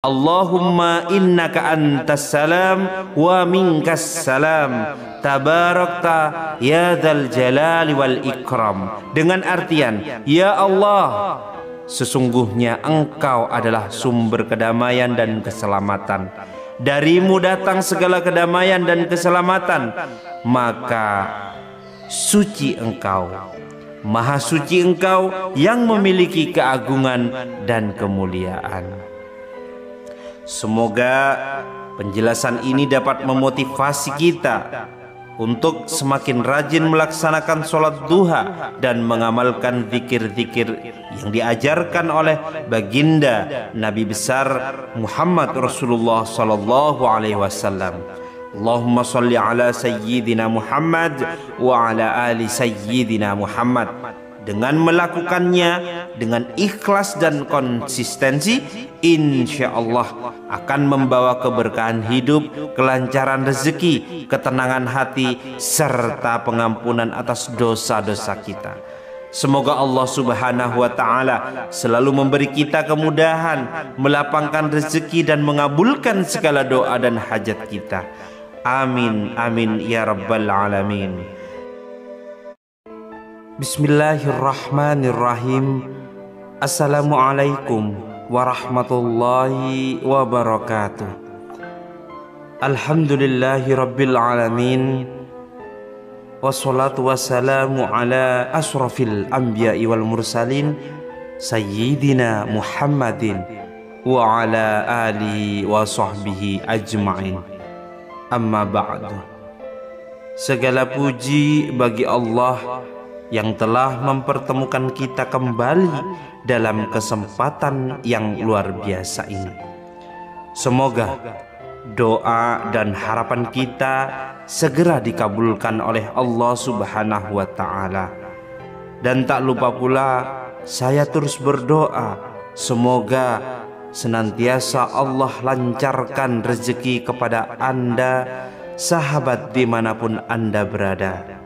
Allahumma innaka antas salam wa minkas salam tabarakta ya dzal jalali wal ikram. Dengan artian, ya Allah, sesungguhnya Engkau adalah sumber kedamaian dan keselamatan. Darimu datang segala kedamaian dan keselamatan, maka suci Engkau, maha suci Engkau yang memiliki keagungan dan kemuliaan. Semoga penjelasan ini dapat memotivasi kita untuk semakin rajin melaksanakan sholat duha dan mengamalkan zikir-zikir yang diajarkan oleh baginda Nabi besar Muhammad Rasulullah sallallahu alaihi wasallam. Allahumma sholli ala sayyidina Muhammad wa ala ali sayyidina Muhammad. Dengan melakukannya dengan ikhlas dan konsistensi, insya Allah akan membawa keberkahan hidup, kelancaran rezeki, ketenangan hati, serta pengampunan atas dosa-dosa kita. Semoga Allah Subhanahu wa Ta'ala selalu memberi kita kemudahan, melapangkan rezeki dan mengabulkan segala doa dan hajat kita. Amin, amin ya rabbal alamin. Bismillahirrahmanirrahim. Assalamualaikum warahmatullahi wabarakatuh. Alhamdulillahi rabbil alamin. Wassalatu wassalamu ala asrafil anbiya'i wal mursalin Sayyidina Muhammadin wa ala alihi wa sahbihi ajma'in. Amma ba'du. Segala puji bagi Allah yang telah mempertemukan kita kembali dalam kesempatan yang luar biasa ini. Semoga doa dan harapan kita segera dikabulkan oleh Allah Subhanahu wa Ta'ala. Dan tak lupa pula saya terus berdoa, semoga senantiasa Allah lancarkan rezeki kepada Anda, sahabat dimanapun Anda berada.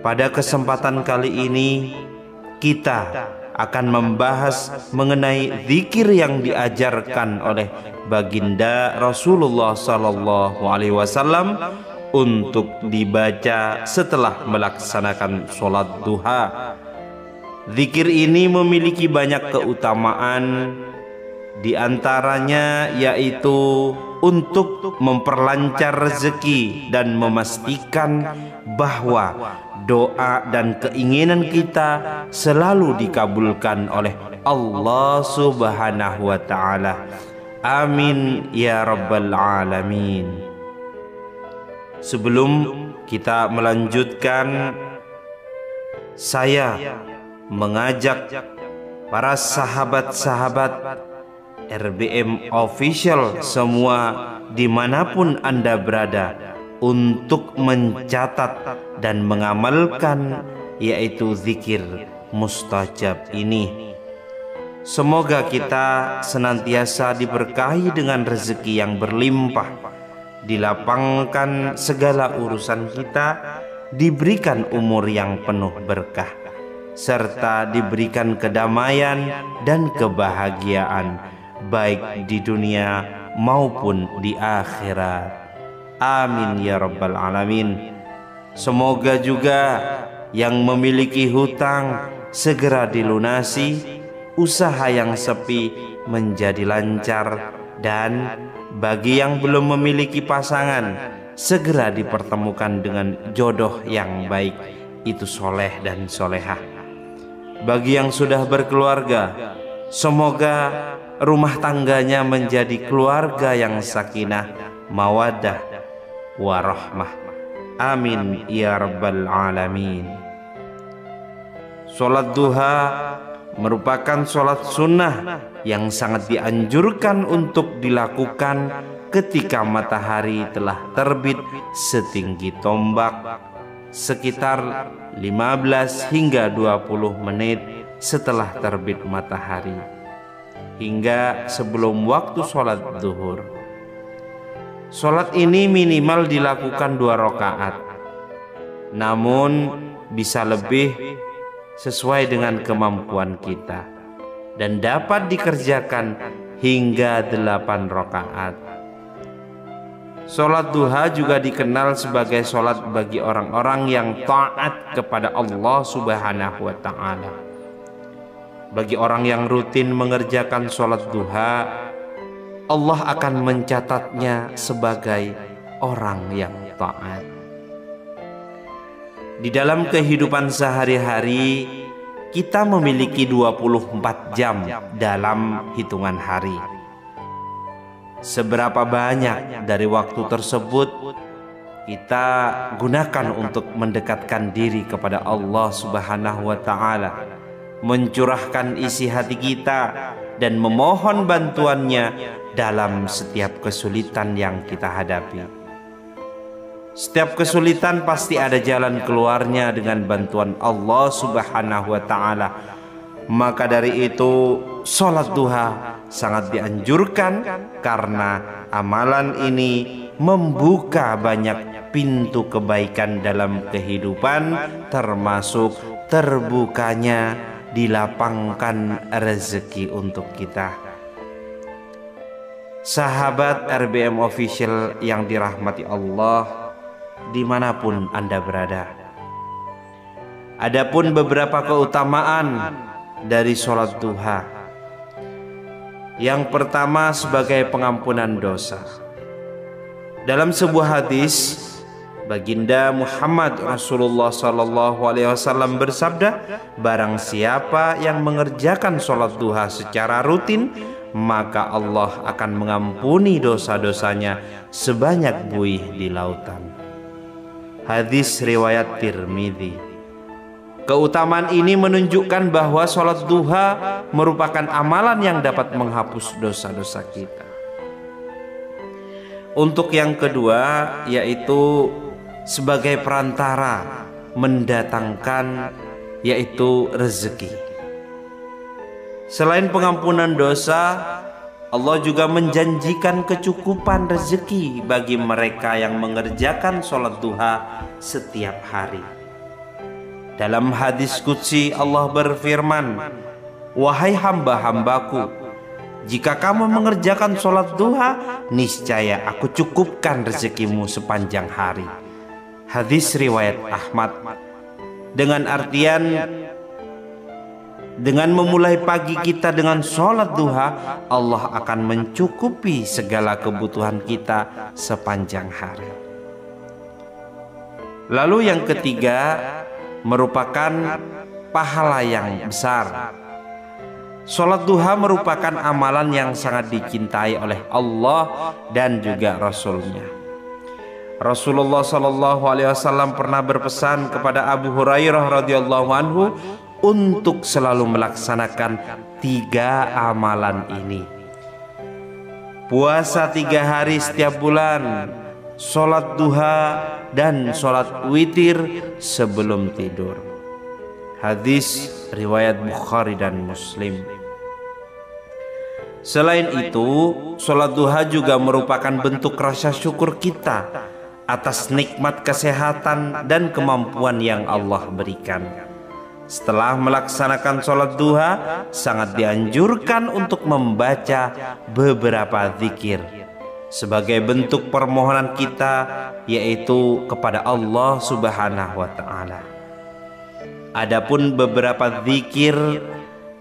Pada kesempatan kali ini kita akan membahas mengenai zikir yang diajarkan oleh baginda Rasulullah sallallahu alaihi wasallam untuk dibaca setelah melaksanakan sholat duha. Zikir ini memiliki banyak keutamaan, di antaranya yaitu untuk memperlancar rezeki dan memastikan bahwa doa dan keinginan kita selalu dikabulkan oleh Allah Subhanahu wa Ta'ala. Amin ya rabbal alamin. Sebelum kita melanjutkan, saya mengajak para sahabat-sahabat RBM Official semua dimanapun Anda berada untuk mencatat dan mengamalkan yaitu zikir mustajab ini. Semoga kita senantiasa diberkahi dengan rezeki yang berlimpah, dilapangkan segala urusan kita, diberikan umur yang penuh berkah, serta diberikan kedamaian dan kebahagiaan baik di dunia maupun di akhirat. Amin ya rabbal alamin. Semoga juga yang memiliki hutang segera dilunasi, usaha yang sepi menjadi lancar, dan bagi yang belum memiliki pasangan segera dipertemukan dengan jodoh yang baik, itu soleh dan solehah. Bagi yang sudah berkeluarga, semoga rumah tangganya menjadi keluarga yang sakinah, mawaddah, warahmah. Amin ya rabbal alamin. Sholat duha merupakan sholat sunnah yang sangat dianjurkan untuk dilakukan ketika matahari telah terbit setinggi tombak, sekitar 15 hingga 20 menit setelah terbit matahari, hingga sebelum waktu sholat zuhur. Sholat ini minimal dilakukan 2 rakaat, namun bisa lebih sesuai dengan kemampuan kita, dan dapat dikerjakan hingga 8 rakaat. Sholat duha juga dikenal sebagai sholat bagi orang-orang yang taat kepada Allah Subhanahu wa ta'ala. Bagi orang yang rutin mengerjakan sholat duha, Allah akan mencatatnya sebagai orang yang taat. Di dalam kehidupan sehari-hari, kita memiliki 24 jam dalam hitungan hari. Seberapa banyak dari waktu tersebut kita gunakan untuk mendekatkan diri kepada Allah Subhanahu wa ta'ala, mencurahkan isi hati kita dan memohon bantuannya dalam setiap kesulitan yang kita hadapi. Setiap kesulitan pasti ada jalan keluarnya dengan bantuan Allah Subhanahu wa ta'ala. Maka dari itu sholat duha sangat dianjurkan karena amalan ini membuka banyak pintu kebaikan dalam kehidupan, termasuk terbukanya dilapangkan rezeki untuk kita. Sahabat RBM Official yang dirahmati Allah, dimanapun Anda berada, adapun beberapa keutamaan dari sholat duha. Yang pertama, sebagai pengampunan dosa. Dalam sebuah hadis, Baginda Muhammad Rasulullah SAW bersabda, barang siapa yang mengerjakan sholat duha secara rutin, maka Allah akan mengampuni dosa-dosanya sebanyak buih di lautan. Hadis riwayat Tirmidzi. Keutamaan ini menunjukkan bahwa sholat duha merupakan amalan yang dapat menghapus dosa-dosa kita. Untuk yang kedua, yaitu sebagai perantara mendatangkan yaitu rezeki. Selain pengampunan dosa, Allah juga menjanjikan kecukupan rezeki bagi mereka yang mengerjakan sholat duha setiap hari. Dalam hadis qudsi Allah berfirman, wahai hamba-hambaku, jika kamu mengerjakan sholat duha, niscaya aku cukupkan rezekimu sepanjang hari. Hadis riwayat Ahmad. Dengan artian, dengan memulai pagi kita dengan sholat duha, Allah akan mencukupi segala kebutuhan kita sepanjang hari. Lalu yang ketiga, merupakan pahala yang besar. Sholat duha merupakan amalan yang sangat dicintai oleh Allah dan juga Rasul-Nya. Rasulullah SAW pernah berpesan kepada Abu Hurairah radhiyallahu anhu untuk selalu melaksanakan 3 amalan ini: puasa 3 hari setiap bulan, sholat duha, dan sholat witir sebelum tidur. Hadis riwayat Bukhari dan Muslim. Selain itu, sholat duha juga merupakan bentuk rasa syukur kita atas nikmat kesehatan dan kemampuan yang Allah berikan. Setelah melaksanakan sholat duha, sangat dianjurkan untuk membaca beberapa zikir sebagai bentuk permohonan kita, yaitu kepada Allah Subhanahu wa ta'ala. Adapun beberapa zikir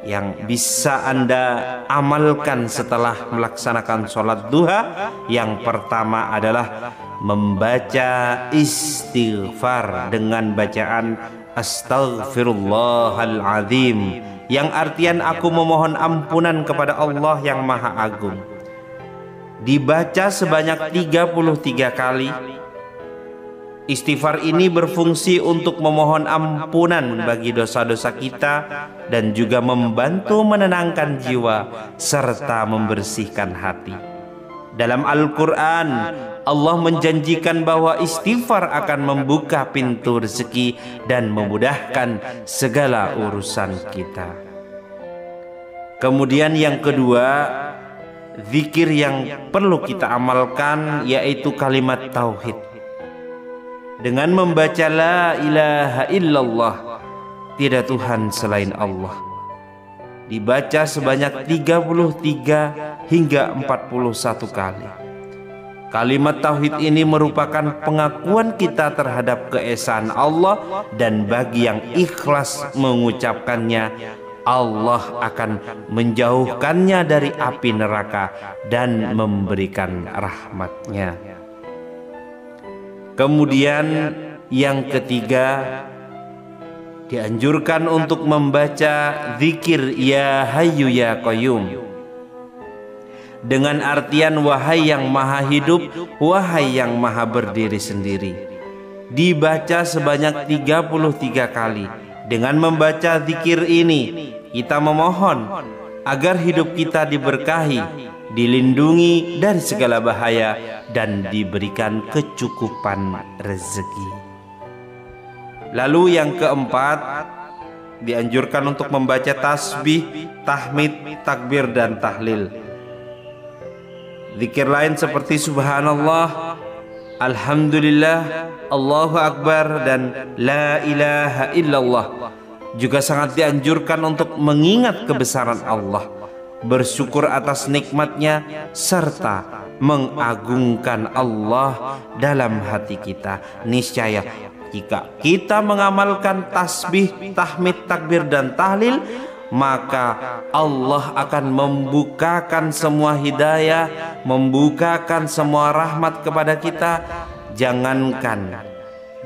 yang bisa Anda amalkan setelah melaksanakan sholat duha, yang pertama adalah membaca istighfar dengan bacaan Astaghfirullahaladzim, yang artian aku memohon ampunan kepada Allah yang Maha Agung. Dibaca sebanyak 33 kali. Istighfar ini berfungsi untuk memohon ampunan bagi dosa-dosa kita dan juga membantu menenangkan jiwa serta membersihkan hati. Dalam Al-Quran, Allah menjanjikan bahwa istighfar akan membuka pintu rezeki dan memudahkan segala urusan kita. Kemudian yang kedua, zikir yang perlu kita amalkan yaitu kalimat tauhid. Dengan membaca la ilaha illallah, tidak Tuhan selain Allah. dibaca sebanyak 33 hingga 41 kali. Kalimat tauhid ini merupakan pengakuan kita terhadap keesaan Allah, dan bagi yang ikhlas mengucapkannya, Allah akan menjauhkannya dari api neraka dan memberikan rahmat-Nya. Kemudian yang ketiga, dianjurkan untuk membaca zikir Ya Hayyu Ya Qayyum dengan artian wahai yang maha hidup, wahai yang maha berdiri sendiri. Dibaca sebanyak 33 kali. Dengan membaca zikir ini, kita memohon agar hidup kita diberkahi, dilindungi dari segala bahaya, dan diberikan kecukupan rezeki. Lalu yang keempat, dianjurkan untuk membaca tasbih, tahmid, takbir, dan tahlil. Zikir lain seperti subhanallah, alhamdulillah, Allahu akbar, dan la ilaha illallah juga sangat dianjurkan untuk mengingat kebesaran Allah, bersyukur atas nikmatnya, serta mengagungkan Allah dalam hati kita. Niscaya jika kita mengamalkan tasbih, tahmid, takbir, dan tahlil, maka Allah akan membukakan semua hidayah, membukakan semua rahmat kepada kita.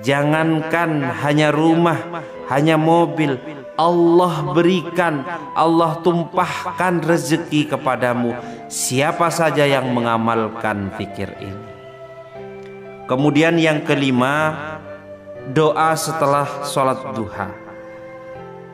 Jangankan hanya rumah, hanya mobil, Allah berikan, Allah tumpahkan rezeki kepadamu siapa saja yang mengamalkan zikir ini. Kemudian yang kelima, doa setelah sholat duha.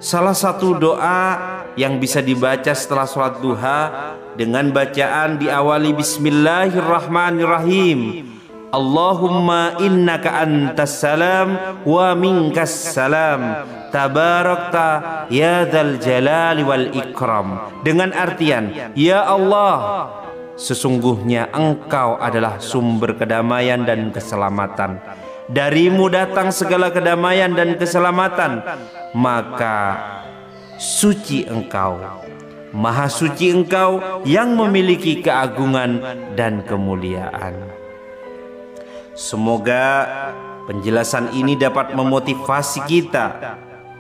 Salah satu doa yang bisa dibaca setelah sholat duha dengan bacaan diawali Bismillahirrahmanirrahim. Allahumma innaka antas salam wa minkas salam, tabarakta ya dzal jalali wal ikram. Dengan artian, ya Allah, sesungguhnya Engkau adalah sumber kedamaian dan keselamatan. Darimu datang segala kedamaian dan keselamatan, maka suci Engkau, maha suci Engkau yang memiliki keagungan dan kemuliaan. Semoga penjelasan ini dapat memotivasi kita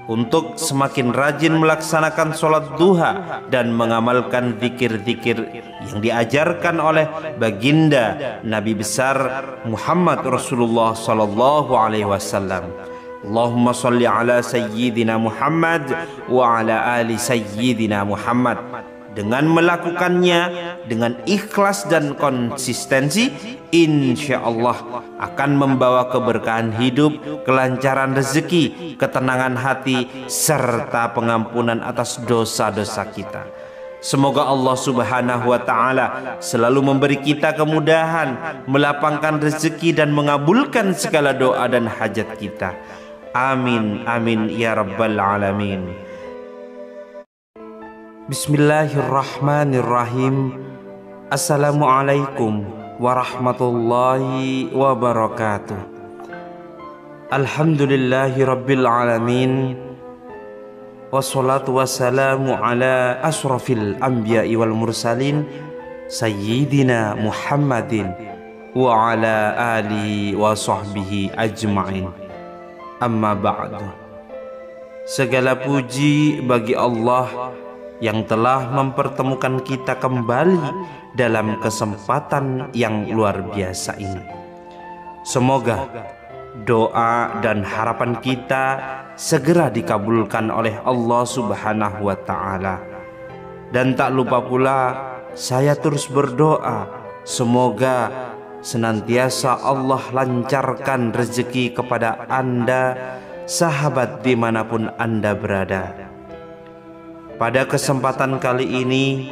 untuk semakin rajin melaksanakan sholat duha dan mengamalkan zikir-zikir yang diajarkan oleh baginda Nabi besar Muhammad Rasulullah sallallahu alaihi wasallam. Allahumma sholli ala sayyidina Muhammad wa ala ali sayyidina Muhammad. Dengan melakukannya dengan ikhlas dan konsistensi, insya Allah akan membawa keberkahan hidup, kelancaran rezeki, ketenangan hati, serta pengampunan atas dosa-dosa kita. Semoga Allah Subhanahu wa Ta'ala selalu memberi kita kemudahan, melapangkan rezeki, dan mengabulkan segala doa dan hajat kita. Amin, amin ya rabbal alamin. Bismillahirrahmanirrahim. Assalamualaikum warahmatullahi wabarakatuh. Alhamdulillahi rabbil alamin. Wassalatu wassalamu ala asrafil anbiya'i wal mursalin, sayyidina Muhammadin wa ala alihi wa sahbihi ajma'in. Amma ba'du. Segala puji bagi Allah yang telah mempertemukan kita kembali dalam kesempatan yang luar biasa ini. Semoga doa dan harapan kita segera dikabulkan oleh Allah Subhanahu wa Ta'ala. Dan tak lupa pula saya terus berdoa, semoga senantiasa Allah lancarkan rezeki kepada Anda, sahabat dimanapun Anda berada. Pada kesempatan kali ini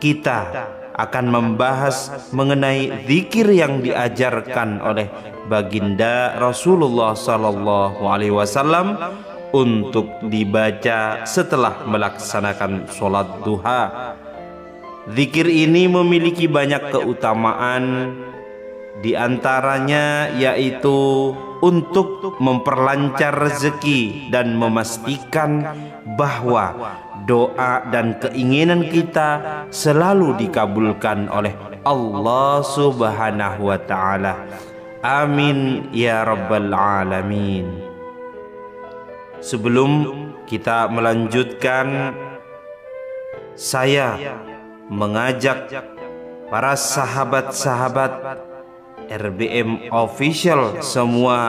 kita akan membahas mengenai zikir yang diajarkan oleh baginda Rasulullah sallallahu alaihi wasallam untuk dibaca setelah melaksanakan sholat duha. Zikir ini memiliki banyak keutamaan, di antaranya yaitu untuk memperlancar rezeki dan memastikan bahwa doa dan keinginan kita selalu dikabulkan oleh Allah Subhanahu wa ta'ala. Amin ya rabbal alamin. Sebelum kita melanjutkan, saya mengajak para sahabat-sahabat RBM Official semua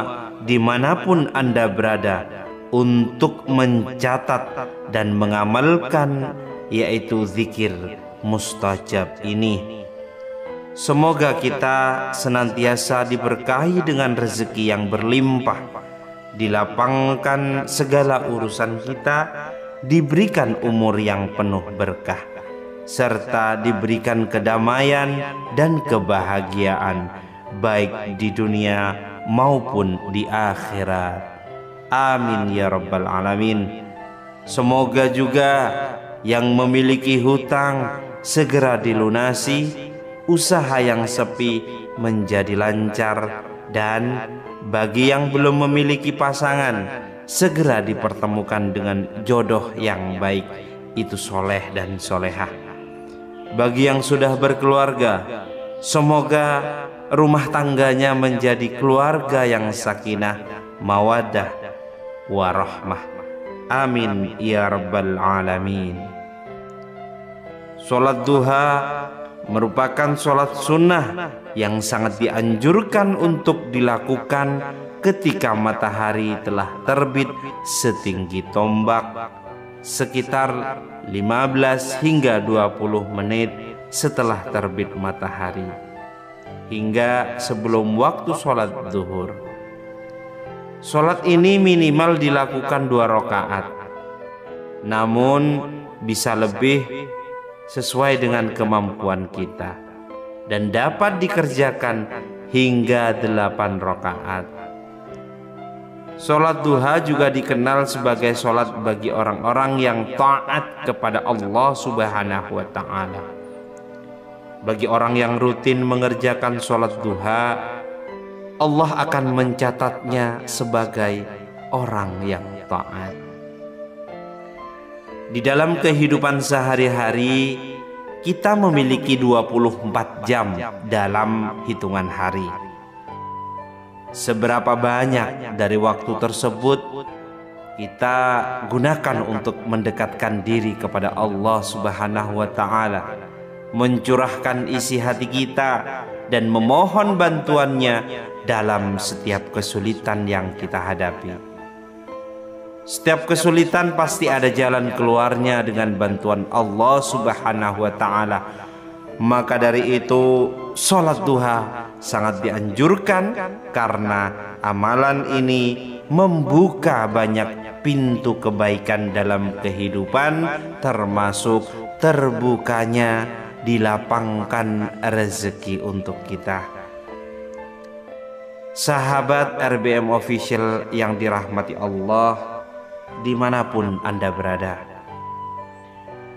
dimanapun Anda berada untuk mencatat dan mengamalkan yaitu zikir mustajab ini. Semoga kita senantiasa diberkahi dengan rezeki yang berlimpah, dilapangkan segala urusan kita, diberikan umur yang penuh berkah, serta diberikan kedamaian dan kebahagiaan baik di dunia maupun di akhirat. Amin ya rabbal alamin. Semoga juga yang memiliki hutang segera dilunasi, usaha yang sepi menjadi lancar, dan bagi yang belum memiliki pasangan segera dipertemukan dengan jodoh yang baik, itu soleh dan solehah. Bagi yang sudah berkeluarga, semoga rumah tangganya menjadi keluarga yang sakinah, mawaddah, warahmah. Amin ya rabbal alamin. Sholat duha merupakan sholat sunnah yang sangat dianjurkan untuk dilakukan ketika matahari telah terbit setinggi tombak, sekitar 15 hingga 20 menit setelah terbit matahari, hingga sebelum waktu sholat zuhur. Sholat ini minimal dilakukan 2 rakaat, namun bisa lebih sesuai dengan kemampuan kita, dan dapat dikerjakan hingga 8 rakaat. Sholat duha juga dikenal sebagai sholat bagi orang-orang yang taat kepada Allah Subhanahu wa ta'ala. Bagi orang yang rutin mengerjakan sholat duha, Allah akan mencatatnya sebagai orang yang taat. Di dalam kehidupan sehari-hari, kita memiliki 24 jam dalam hitungan hari. Seberapa banyak dari waktu tersebut kita gunakan untuk mendekatkan diri kepada Allah Subhanahu wa ta'ala, mencurahkan isi hati kita dan memohon bantuannya dalam setiap kesulitan yang kita hadapi. Setiap kesulitan pasti ada jalan keluarnya dengan bantuan Allah Subhanahu wa ta'ala. Maka dari itu sholat duha sangat dianjurkan, karena amalan ini membuka banyak pintu kebaikan dalam kehidupan, termasuk terbukanya dilapangkan rezeki untuk kita. Sahabat RBM Official yang dirahmati Allah, dimanapun Anda berada,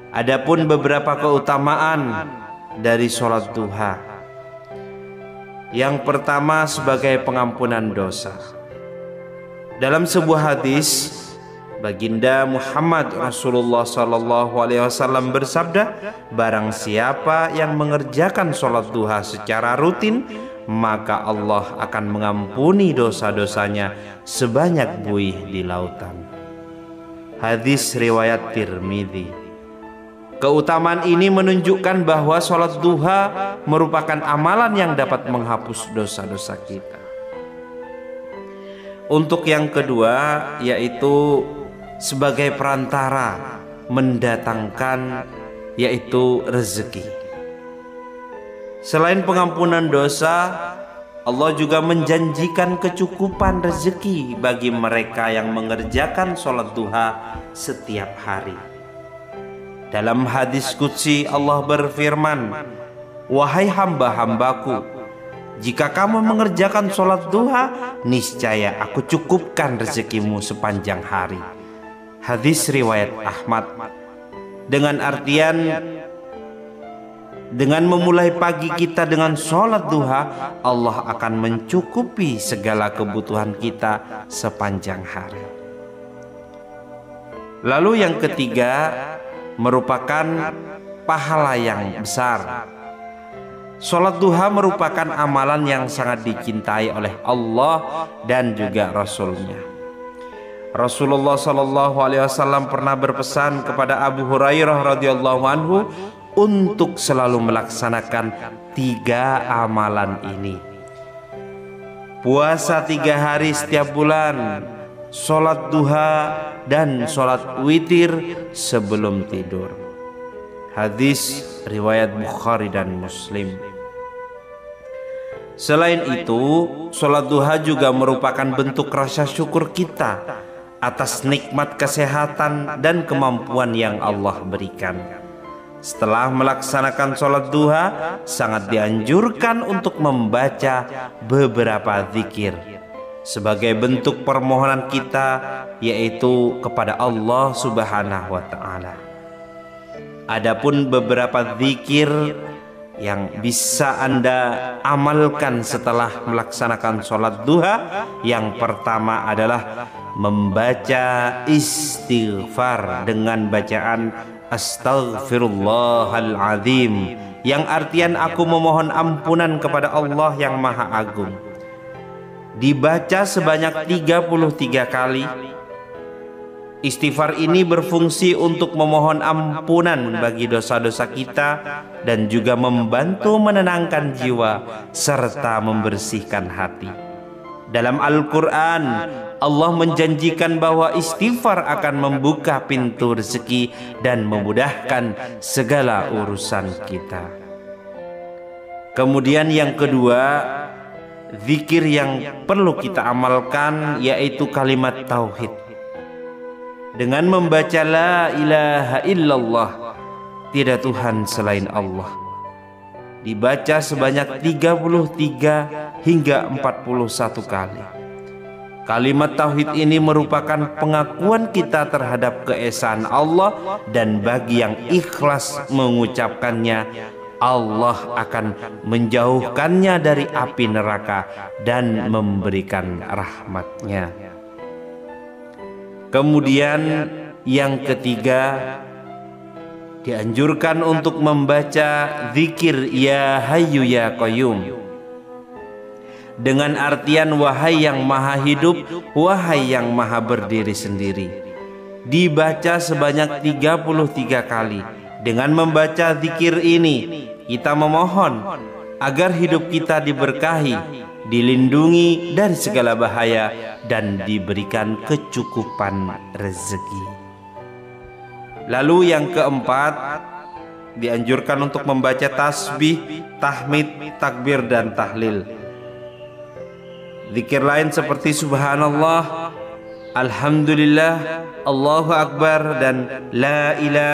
adapun beberapa keutamaan dari sholat duha. Yang pertama, sebagai pengampunan dosa. Dalam sebuah hadis, Baginda Muhammad Rasulullah SAW bersabda, barang siapa yang mengerjakan sholat duha secara rutin, maka Allah akan mengampuni dosa-dosanya sebanyak buih di lautan. Hadis riwayat Tirmidzi. Keutamaan ini menunjukkan bahwa sholat duha merupakan amalan yang dapat menghapus dosa-dosa kita. Untuk yang kedua, yaitu sebagai perantara mendatangkan yaitu rezeki. Selain pengampunan dosa, Allah juga menjanjikan kecukupan rezeki bagi mereka yang mengerjakan sholat duha setiap hari. Dalam hadis qudsi Allah berfirman, wahai hamba-hambaku, jika kamu mengerjakan sholat duha, niscaya aku cukupkan rezekimu sepanjang hari. Hadis riwayat Ahmad. Dengan artian, dengan memulai pagi kita dengan sholat duha, Allah akan mencukupi segala kebutuhan kita sepanjang hari. Lalu yang ketiga, merupakan pahala yang besar. Sholat duha merupakan amalan yang sangat dicintai oleh Allah dan juga Rasul-Nya. Rasulullah SAW pernah berpesan kepada Abu Hurairah radhiyallahu anhu untuk selalu melaksanakan 3 amalan ini: puasa 3 hari setiap bulan, sholat duha, dan sholat witir sebelum tidur. Hadis riwayat Bukhari dan Muslim. Selain itu, sholat duha juga merupakan bentuk rasa syukur kita atas nikmat kesehatan dan kemampuan yang Allah berikan. Setelah melaksanakan sholat duha, sangat dianjurkan untuk membaca beberapa zikir sebagai bentuk permohonan kita, yaitu kepada Allah Subhanahu wa Ta'ala. Adapun beberapa zikir yang bisa Anda amalkan setelah melaksanakan sholat duha, yang pertama adalah membaca istighfar dengan bacaan Astaghfirullahaladzim, yang artian aku memohon ampunan kepada Allah yang Maha Agung. Dibaca sebanyak 33 kali. Istighfar ini berfungsi untuk memohon ampunan bagi dosa-dosa kita dan juga membantu menenangkan jiwa serta membersihkan hati. Dalam Al-Quran, Allah menjanjikan bahwa istighfar akan membuka pintu rezeki dan memudahkan segala urusan kita. Kemudian yang kedua, zikir yang perlu kita amalkan yaitu kalimat tauhid. Dengan membaca la ilaha illallah, tidak Tuhan selain Allah, dibaca sebanyak 33 hingga 41 kali. Kalimat tauhid ini merupakan pengakuan kita terhadap keesaan Allah, dan bagi yang ikhlas mengucapkannya, Allah akan menjauhkannya dari api neraka dan memberikan rahmat-Nya. Kemudian yang ketiga, dianjurkan untuk membaca zikir Ya Hayyu Ya Qayyum dengan artian wahai yang maha hidup, wahai yang maha berdiri sendiri. Dibaca sebanyak 33 kali. Dengan membaca zikir ini, kita memohon agar hidup kita diberkahi, dilindungi dari segala bahaya, dan diberikan kecukupan rezeki. Lalu yang keempat, dianjurkan untuk membaca tasbih, tahmid, takbir, dan tahlil. Zikir lain seperti subhanallah, alhamdulillah, Allahu akbar, dan la ilaha